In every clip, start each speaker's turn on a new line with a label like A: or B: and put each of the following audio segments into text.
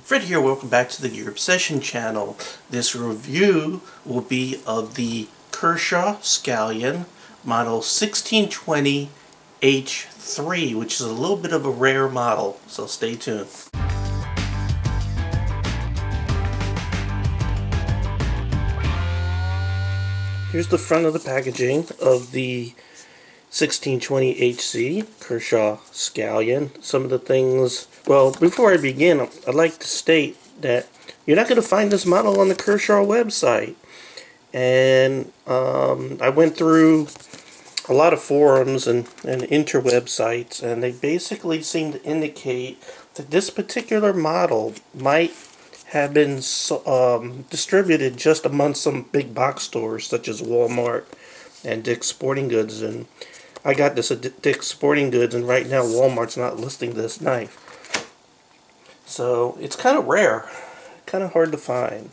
A: Fred here, welcome back to the Gear Obsession channel. This review will be of the Kershaw Scallion model 1620 H3, which is a little bit of a rare model, so stay tuned. Here's the front of the packaging of the 1620 HC Kershaw Scallion. Some of the things, well, before I begin, I'd like to state that you're not going to find this model on the Kershaw website. And I went through a lot of forums and interweb sites, and they basically seem to indicate that this particular model might have been distributed just among some big box stores such as Walmart and Dick's Sporting Goods. And I got this at Dick's Sporting Goods, and right now Walmart's not listing this knife. So it's kind of rare, kind of hard to find.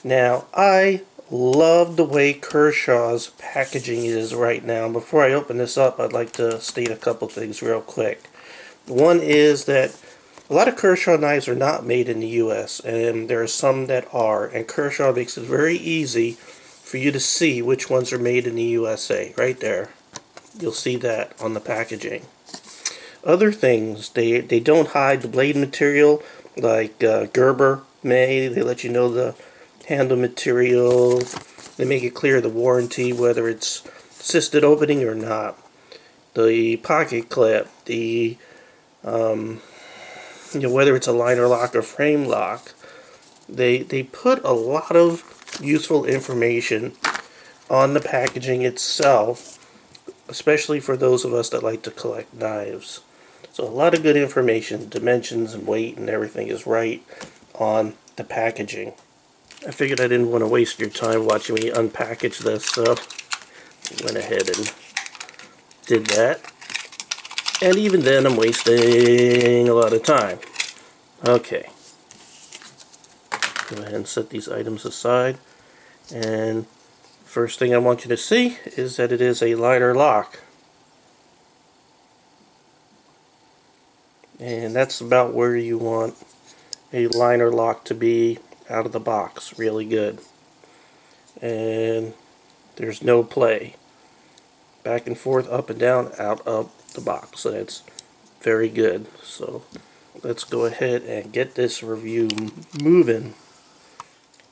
A: Now, I love the way Kershaw's packaging is right now. Before I open this up, I'd like to state a couple things real quick. One is that a lot of Kershaw knives are not made in the US, and there are some that are, and Kershaw makes it very easy for you to see which ones are made in the USA. Right there. You'll see that on the packaging. Other things, they don't hide the blade material like Gerber may. They let you know the handle material. They make it clear the warranty, whether it's assisted opening or not. The pocket clip, the whether it's a liner lock or frame lock. They put a lot of useful information on the packaging itself, especially for those of us that like to collect knives. So a lot of good information, dimensions and weight and everything is right on the packaging. I figured I didn't want to waste your time watching me unpackage this, so I went ahead and did that. And even then, I'm wasting a lot of time. Okay. Go ahead and set these items aside. And first thing I want you to see is that it is a liner lock. And that's about where you want a liner lock to be out of the box. Really good. And there's no play. Back and forth, up and down, out of the box. So that's very good. So let's go ahead and get this review moving.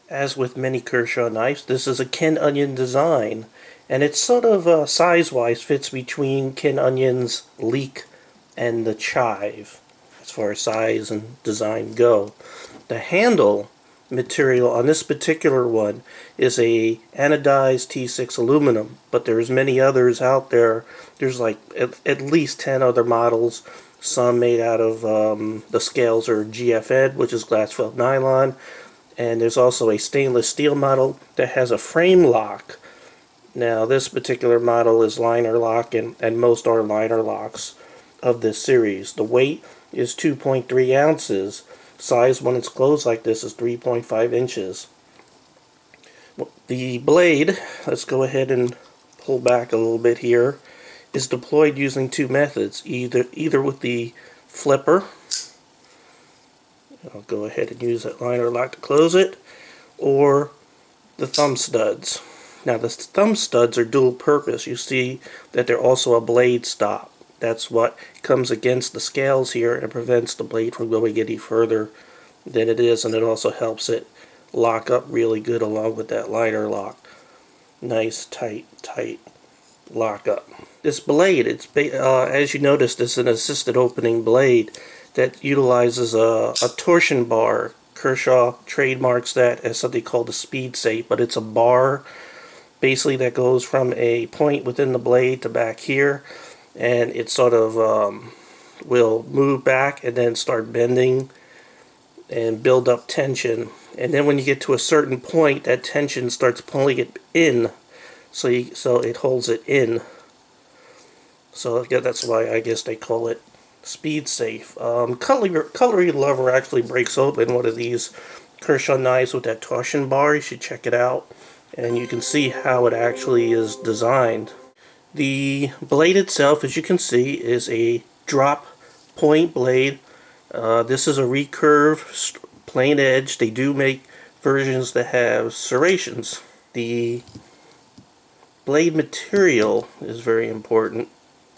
A: As with many Kershaw knives, this is a Ken Onion design, and it's sort of size-wise fits between Ken Onion's Leek and the Chive as far as size and design go. The handle material on this particular one is a anodized T6 aluminum, but there's many others out there. There's like at least 10 other models, some made out of the scales are GFN, which is glass felt nylon, and there's also a stainless steel model that has a frame lock. Now this particular model is liner lock, and most are liner locks of this series. The weight is 2.3 ounces. Size when it's closed like this is 3.5 inches. The blade, let's go ahead and pull back a little bit here, is deployed using two methods. Either with the flipper, I'll go ahead and use that liner lock to close it, or the thumb studs. Now the thumb studs are dual purpose. You see that they're also a blade stop. That's what comes against the scales here and prevents the blade from going any further than it is, and it also helps it lock up really good along with that liner lock. Nice tight lock up. This blade, it's as you noticed, it's an assisted opening blade that utilizes a torsion bar. Kershaw trademarks that as something called a speed safe, but it's a bar basically that goes from a point within the blade to back here, and it sort of will move back and then start bending and build up tension, and then when you get to a certain point, that tension starts pulling it in, so it holds it in. So yeah, that's why I guess they call it speed safe. Cutlery Lover actually breaks open one of these Kershaw knives with that torsion bar. You should check it out, and you can see how it actually is designed. The blade itself, as you can see, is a drop point blade. This is a Recurve plain edge. They do make versions that have serrations. The blade material is very important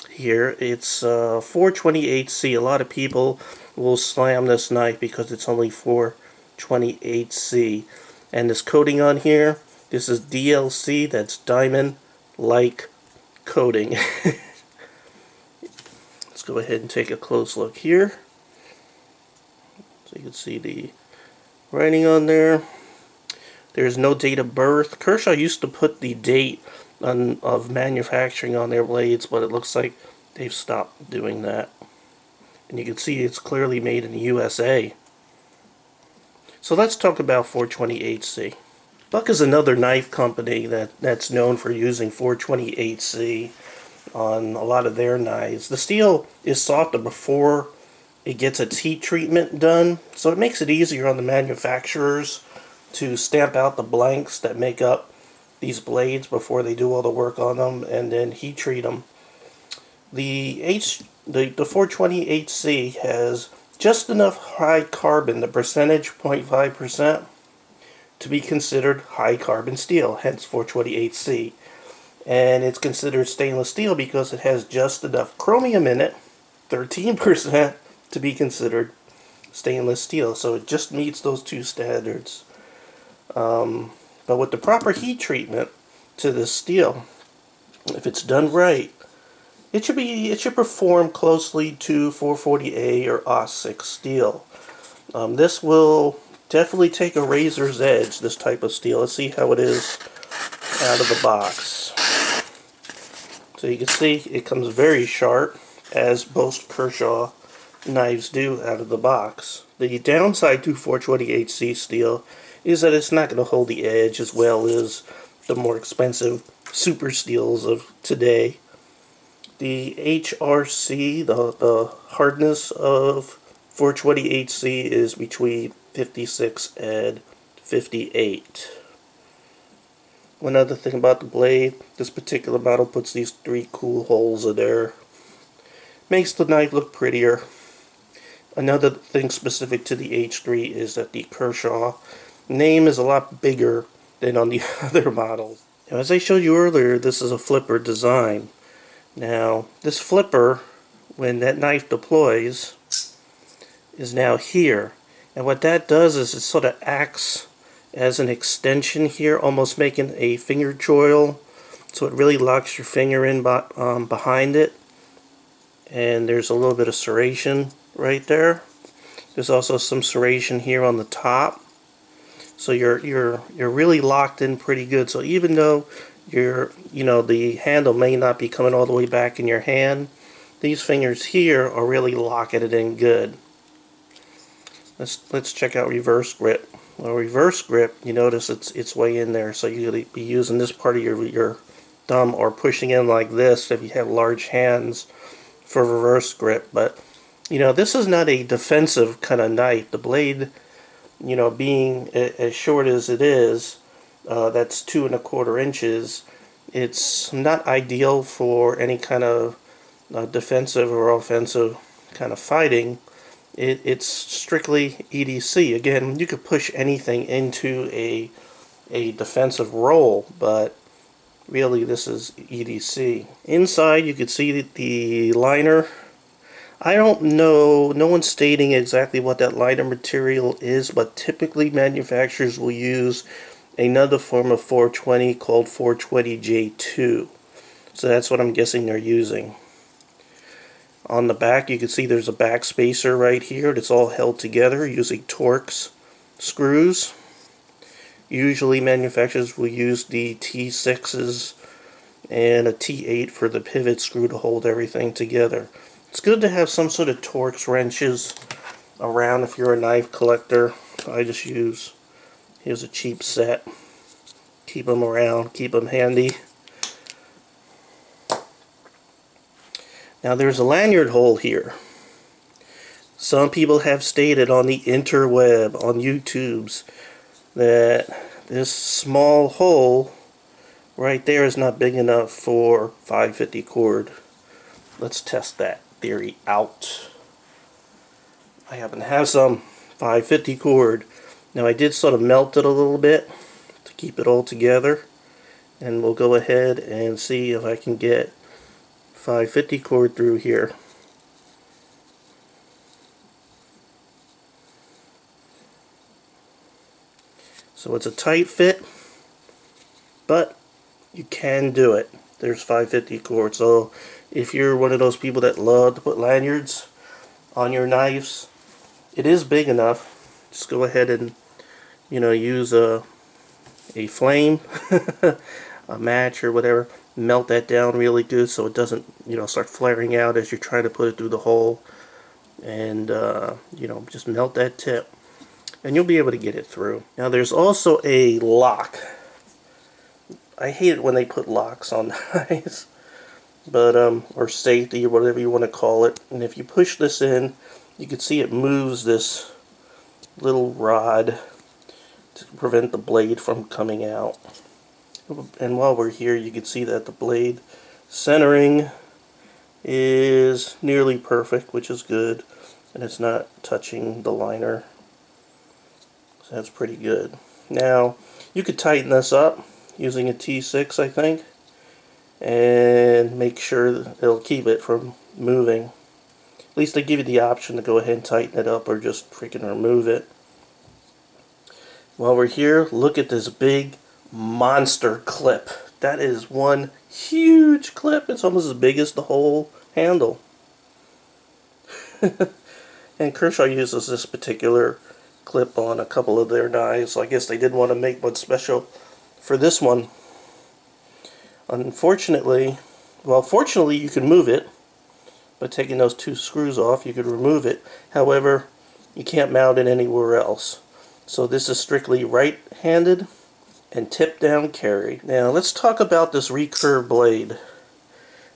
A: here. It's 428C. A lot of people will slam this knife because it's only 428C. And this coating on here, this is DLC, that's diamond-like coating. Let's go ahead and take a close look here. So you can see the writing on there. There's no date of birth. Kershaw used to put the date of manufacturing on their blades, but it looks like they've stopped doing that. And you can see it's clearly made in the USA. So let's talk about 428C. Buck is another knife company that's known for using 428C on a lot of their knives. The steel is softer before it gets its heat treatment done, so it makes it easier on the manufacturers to stamp out the blanks that make up these blades before they do all the work on them and then heat treat them. The 428C has just enough high carbon, the percentage 0.5%, to be considered high carbon steel, hence 428C. And it's considered stainless steel because it has just enough chromium in it, 13%, to be considered stainless steel. So it just meets those two standards. But with the proper heat treatment to this steel, if it's done right, it should perform closely to 440A or AUS6 steel. This will definitely take a razor's edge, this type of steel. Let's see how it is out of the box. So you can see it comes very sharp, as most Kershaw knives do out of the box. The downside to 428C steel is that it's not going to hold the edge as well as the more expensive super steels of today. The HRC, the hardness of 428C, is between 56 and 58. One other thing about the blade, this particular model puts these 3 cool holes in there. Makes the knife look prettier. Another thing specific to the H3 is that the Kershaw name is a lot bigger than on the other models. Now, as I showed you earlier, this is a flipper design. Now, this flipper, when that knife deploys, is now here. And what that does is it sort of acts as an extension here, almost making a finger choil. So it really locks your finger in behind it. And there's a little bit of serration right there. There's also some serration here on the top. So you're really locked in pretty good. So even though the handle may not be coming all the way back in your hand, these fingers here are really locking it in good. Let's check out reverse grip. Well, reverse grip, you notice it's way in there, so you'll be using this part of your thumb or pushing in like this if you have large hands for reverse grip. But this is not a defensive kind of knife. The blade, being as short as it is, that's 2 1/4 inches. It's not ideal for any kind of defensive or offensive kind of fighting. It's strictly EDC. Again, you could push anything into a defensive role, but really this is EDC. Inside you can see the liner. I don't know, no one's stating exactly what that liner material is, but typically manufacturers will use another form of 420 called 420J2. So that's what I'm guessing they're using. On the back you can see there's a back spacer right here that's all held together using Torx screws. Usually manufacturers will use the T6s and a T8 for the pivot screw to hold everything together. It's good to have some sort of Torx wrenches around if you're a knife collector. I just use, here's a cheap set. Keep them around, keep them handy. Now there's a lanyard hole here. Some people have stated on the interweb, on YouTubes, that this small hole right there is not big enough for 550 cord. Let's test that theory out. I happen to have some 550 cord. Now I did sort of melt it a little bit to keep it all together, and we'll go ahead and see if I can get 550 cord through here. So it's a tight fit, but you can do it. There's 550 cord. So if you're one of those people that love to put lanyards on your knives, it is big enough. Just go ahead and, you know, use a flame, a match or whatever. Melt that down really good so it doesn't, you know, start flaring out as you're trying to put it through the hole. And, you know, just melt that tip, and you'll be able to get it through. Now there's also a lock. I hate it when they put locks on knives, but or safety or whatever you want to call it. And if you push this in, you can see it moves this little rod to prevent the blade from coming out. And while we're here, you can see that the blade centering is nearly perfect, which is good, and it's not touching the liner, so that's pretty good. Now you could tighten this up using a T6, I think, and make sure that it'll keep it from moving. At least they give you the option to go ahead and tighten it up or just freaking remove it. While we're here, look at this big monster clip. That is one huge clip. It's almost as big as the whole handle. And Kershaw uses this particular clip on a couple of their knives, so I guess they did want to make one special for this one. Unfortunately, well, fortunately you can move it by taking those two screws off. You could remove it. However, you can't mount it anywhere else. So this is strictly right-handed and tip-down carry. Now let's talk about this recurve blade.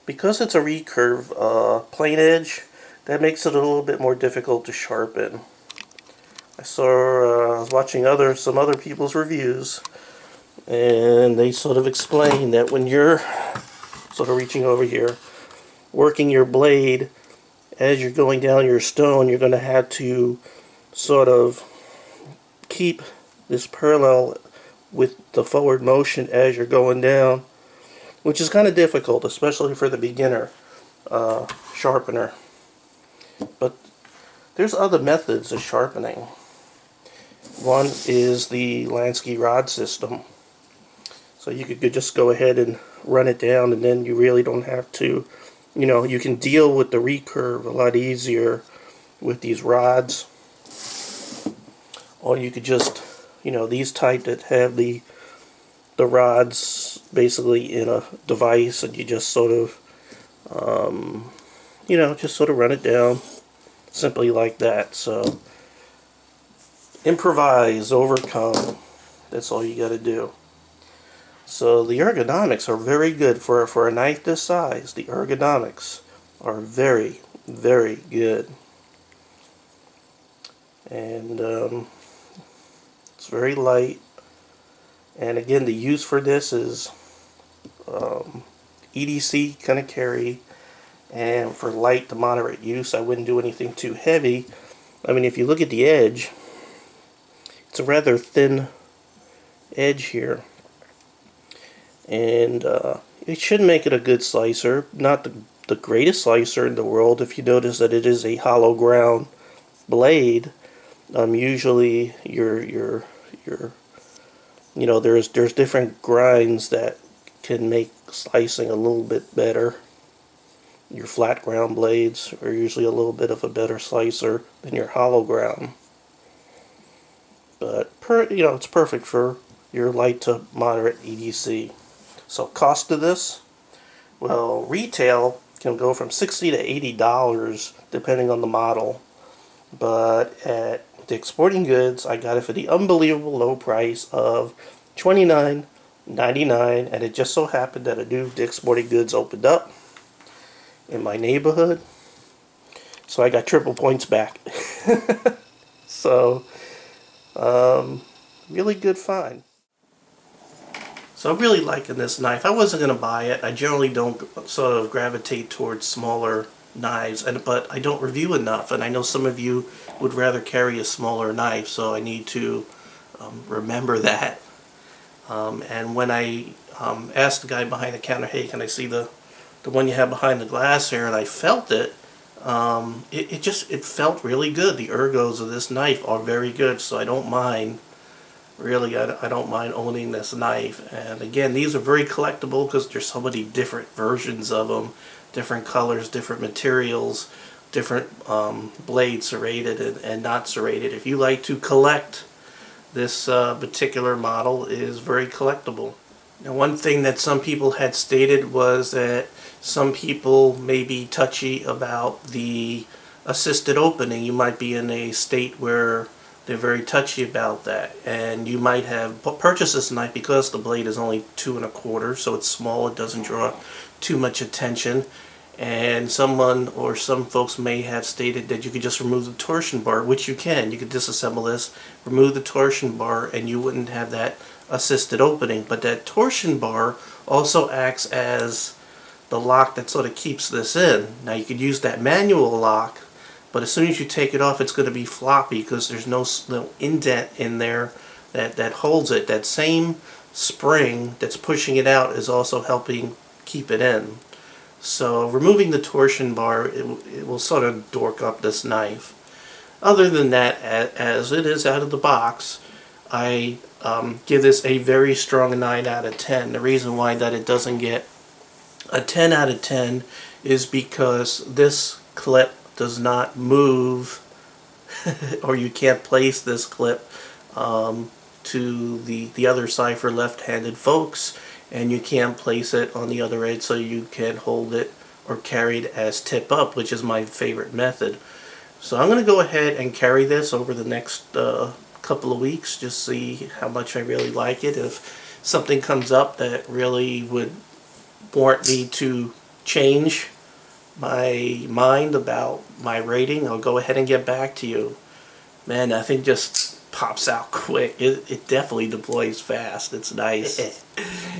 A: Because it's a recurve plain edge, that makes it a little bit more difficult to sharpen. I was watching some other people's reviews, and they sort of explain that when you're sort of reaching over here, working your blade as you're going down your stone, you're going to have to sort of keep this parallel with the forward motion as you're going down, which is kind of difficult, especially for the beginner sharpener. But there's other methods of sharpening. One is the Lansky Rod System. So you could just go ahead and run it down, and then you really don't have to, you know, you can deal with the recurve a lot easier with these rods. Or you could just, you know, these type that have the rods basically in a device, and you just sort of, you know, just sort of run it down simply like that. So improvise, overcome. That's all you got to do. So the ergonomics are very good for a knife this size. The ergonomics are very, very good, and it's very light. And again, the use for this is EDC kind of carry, and for light to moderate use. I wouldn't do anything too heavy. I mean, if you look at the edge, it's a rather thin edge here, and it should make it a good slicer. Not the greatest slicer in the world. If you notice that it is a hollow ground blade, usually you know, there's different grinds that can make slicing a little bit better. Your flat ground blades are usually a little bit of a better slicer than your hollow ground. But you know, it's perfect for your light to moderate EDC. So cost of this, well, retail can go from $60 to $80 depending on the model. But at Dick's Sporting Goods, I got it for the unbelievable low price of $29.99, and it just so happened that a new Dick's Sporting Goods opened up in my neighborhood, so I got triple points back. So really good find. So I'm really liking this knife. I wasn't going to buy it. I generally don't sort of gravitate towards smaller knives, but I don't review enough, and I know some of you would rather carry a smaller knife, so I need to remember that. And when I asked the guy behind the counter, hey, can I see the one you have behind the glass here, and I felt it, it felt really good. The ergos of this knife are very good, so I don't mind. Really, I don't mind owning this knife. And again, these are very collectible because there's so many different versions of them, different colors, different materials, different blades, serrated and not serrated. If you like to collect, this particular model is very collectible. Now, one thing that some people had stated was that some people may be touchy about the assisted opening. You might be in a state where they're very touchy about that, and you might have purchased this knife because the blade is only 2 1/4, so it's small, it doesn't draw too much attention, and someone or some folks may have stated that you could just remove the torsion bar, which you can. You could disassemble this, remove the torsion bar, and you wouldn't have that assisted opening. But that torsion bar also acts as the lock that sort of keeps this in. Now, you could use that manual lock, but as soon as you take it off, it's going to be floppy because there's no indent in there that holds it. That same spring that's pushing it out is also helping keep it in. So removing the torsion bar, it will sort of dork up this knife. Other than that, as it is out of the box, I give this a very strong 9 out of 10. The reason why that it doesn't get a 10 out of 10 is because this clip does not move or you can't place this clip to the other side for left-handed folks, and you can't place it on the other edge so you can hold it or carry it as tip up, which is my favorite method. So I'm going to go ahead and carry this over the next couple of weeks, just see how much I really like it. If something comes up that really would warrant me to change my mind about my rating, I'll go ahead and get back to you. Man, that thing just pops out quick. It definitely deploys fast. It's nice.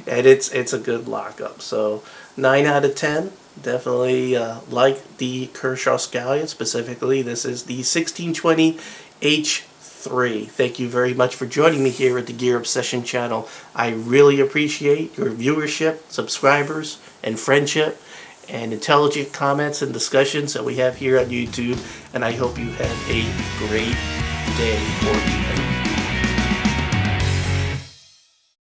A: And it's a good lockup. So 9 out of 10. Definitely like the Kershaw Scallion. Specifically, this is the 1620 H3. Thank you very much for joining me here at the Gear Obsession channel. I really appreciate your viewership, subscribers, and friendship, and intelligent comments and discussions that we have here on YouTube. And I hope you have a great day or evening.